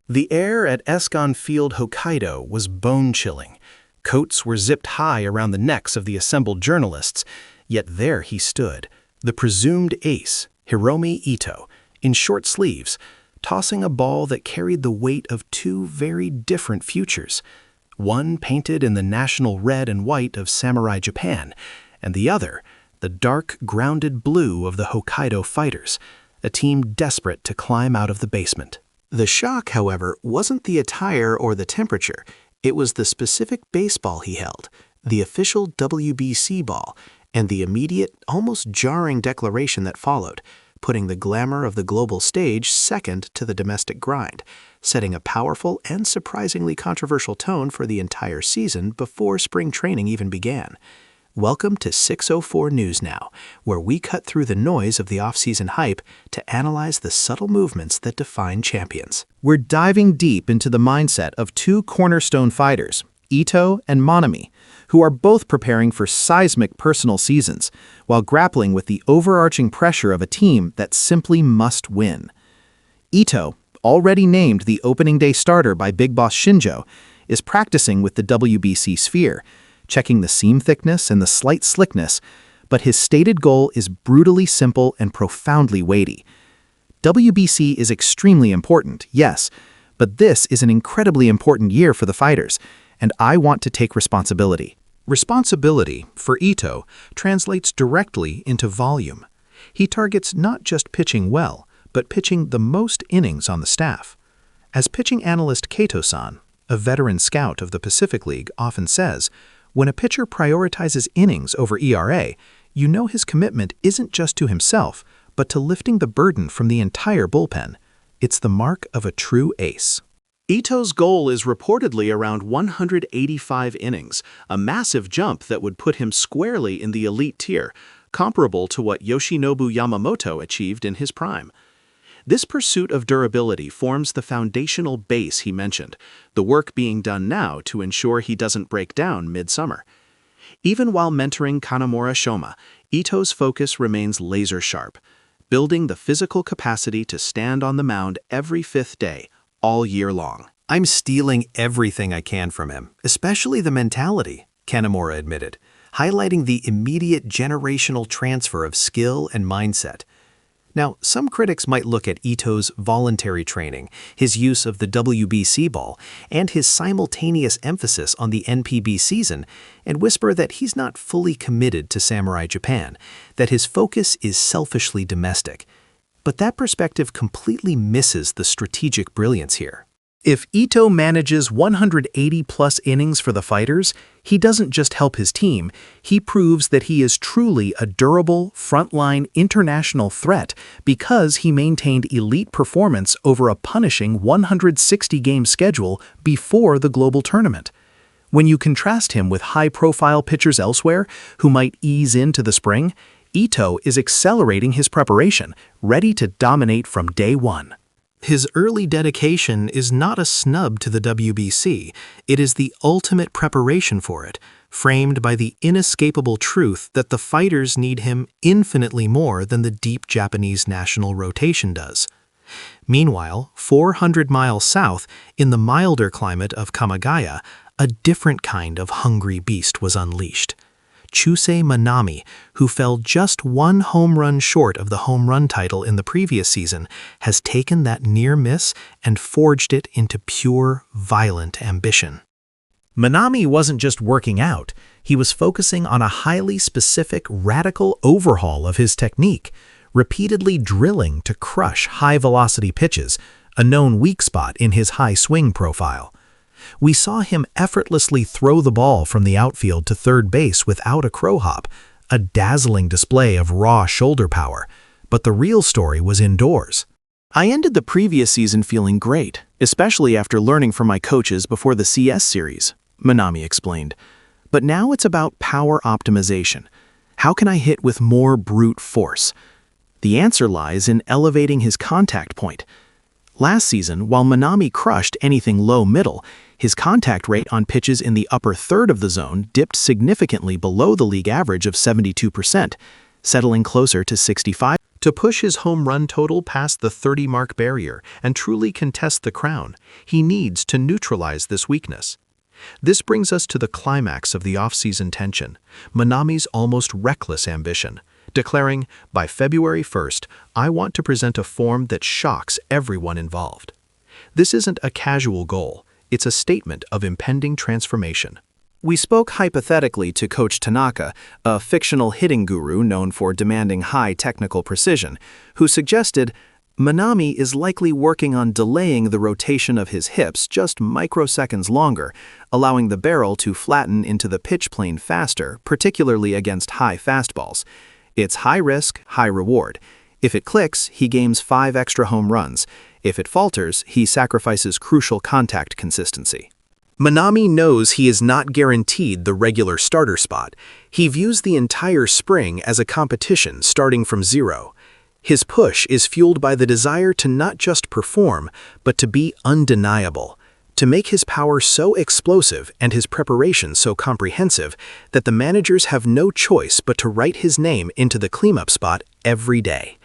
The air at Escon Field, Hokkaido was bone-chilling. Coats were zipped high around the necks of the assembled journalists, yet there he stood, the presumed ace, Hiromi Ito, in short sleeves, tossing a ball that carried the weight of two very different futures, one painted in the national red and white of Samurai Japan, and the other, the dark, grounded blue of the Hokkaido Fighters, a team desperate to climb out of the basement. The shock, however, wasn't the attire or the temperature. It was the specific baseball he held, the official WBC ball, and the immediate, almost jarring declaration that followed, putting the glamour of the global stage second to the domestic grind, setting a powerful and surprisingly controversial tone for the entire season before spring training even began. Welcome to 604 News Now, where we cut through the noise of the off-season hype to analyze the subtle movements that define champions. We're diving deep into the mindset of two cornerstone fighters, Ito and Mannami, who are both preparing for seismic personal seasons while grappling with the overarching pressure of a team that simply must win. Ito, already named the opening day starter by Big Boss Shinjo, is practicing with the WBC sphere, checking the seam thickness and the slight slickness, but his stated goal is brutally simple and profoundly weighty. WBC is extremely important, yes, but this is an incredibly important year for the fighters, and I want to take responsibility. Responsibility, for Ito, translates directly into volume. He targets not just pitching well, but pitching the most innings on the staff. As pitching analyst Kato-san, a veteran scout of the Pacific League, often says, when a pitcher prioritizes innings over ERA, you know his commitment isn't just to himself, but to lifting the burden from the entire bullpen. It's the mark of a true ace. Ito's goal is reportedly around 185 innings, a massive jump that would put him squarely in the elite tier, comparable to what Yoshinobu Yamamoto achieved in his prime. This pursuit of durability forms the foundational base he mentioned, the work being done now to ensure he doesn't break down mid-summer. Even while mentoring Kanamura Shoma, Ito's focus remains laser-sharp, building the physical capacity to stand on the mound every fifth day, all year long. "I'm stealing everything I can from him, especially the mentality," Kanamura admitted, highlighting the immediate generational transfer of skill and mindset. Now, some critics might look at Ito's voluntary training, his use of the WBC ball, and his simultaneous emphasis on the NPB season, and whisper that he's not fully committed to Samurai Japan, that his focus is selfishly domestic. But that perspective completely misses the strategic brilliance here. If Ito manages 180-plus innings for the fighters, he doesn't just help his team, he proves that he is truly a durable, frontline international threat because he maintained elite performance over a punishing 160-game schedule before the global tournament. When you contrast him with high-profile pitchers elsewhere who might ease into the spring, Ito is accelerating his preparation, ready to dominate from day one. His early dedication is not a snub to the WBC, it is the ultimate preparation for it, framed by the inescapable truth that the fighters need him infinitely more than the deep Japanese national rotation does. Meanwhile, 400 miles south, in the milder climate of Kamagaya, a different kind of hungry beast was unleashed. Chusei Mannami, who fell just one home run short of the home run title in the previous season, has taken that near miss and forged it into pure, violent ambition. Mannami wasn't just working out, he was focusing on a highly specific, radical overhaul of his technique, repeatedly drilling to crush high-velocity pitches, a known weak spot in his high swing profile. We saw him effortlessly throw the ball from the outfield to third base without a crow hop, a dazzling display of raw shoulder power. But the real story was indoors. I ended the previous season feeling great, especially after learning from my coaches before the CS series, Mannami explained. But now it's about power optimization. How can I hit with more brute force? The answer lies in elevating his contact point. Last season, while Mannami crushed anything low-middle, his contact rate on pitches in the upper third of the zone dipped significantly below the league average of 72%, settling closer to 65%. To push his home run total past the 30-mark barrier and truly contest the crown, he needs to neutralize this weakness. This brings us to the climax of the off-season tension, Mannami's almost reckless ambition, declaring, "By February 1st, I want to present a form that shocks everyone involved." This isn't a casual goal, it's a statement of impending transformation. We spoke hypothetically to Coach Tanaka, a fictional hitting guru known for demanding high technical precision, who suggested Mannami is likely working on delaying the rotation of his hips just microseconds longer, allowing the barrel to flatten into the pitch plane faster, particularly against high fastballs. It's high risk, high reward. If it clicks, he gains 5 extra home runs. If it falters, he sacrifices crucial contact consistency. Mannami knows he is not guaranteed the regular starter spot. He views the entire spring as a competition starting from zero. His push is fueled by the desire to not just perform, but to be undeniable, to make his power so explosive and his preparation so comprehensive that the managers have no choice but to write his name into the cleanup spot every day.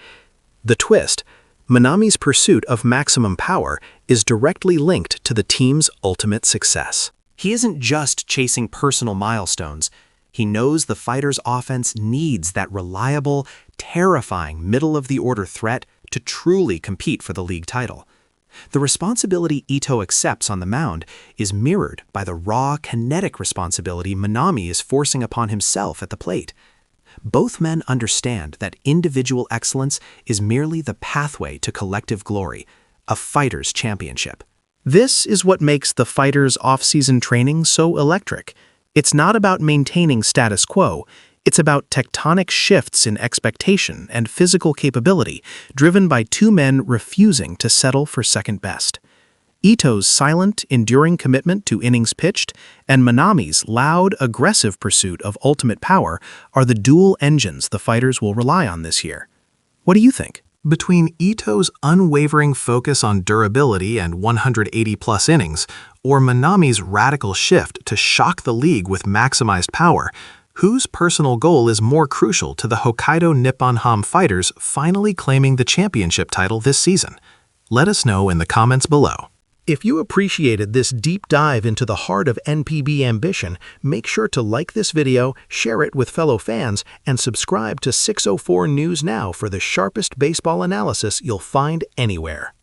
The twist: Mannami's pursuit of maximum power is directly linked to the team's ultimate success. He isn't just chasing personal milestones. He knows the fighter's offense needs that reliable, terrifying middle-of-the-order threat to truly compete for the league title. The responsibility Ito accepts on the mound is mirrored by the raw, kinetic responsibility Mannami is forcing upon himself at the plate. Both men understand that individual excellence is merely the pathway to collective glory, a fighter's championship. This is what makes the fighter's off-season training so electric. It's not about maintaining status quo. It's about tectonic shifts in expectation and physical capability, driven by two men refusing to settle for second best. Ito's silent, enduring commitment to innings pitched and Mannami's loud, aggressive pursuit of ultimate power are the dual engines the fighters will rely on this year. What do you think? Between Ito's unwavering focus on durability and 180-plus innings, or Mannami's radical shift to shock the league with maximized power, whose personal goal is more crucial to the Hokkaido Nippon Ham fighters finally claiming the championship title this season? Let us know in the comments below. If you appreciated this deep dive into the heart of NPB ambition, make sure to like this video, share it with fellow fans, and subscribe to 604 News Now for the sharpest baseball analysis you'll find anywhere.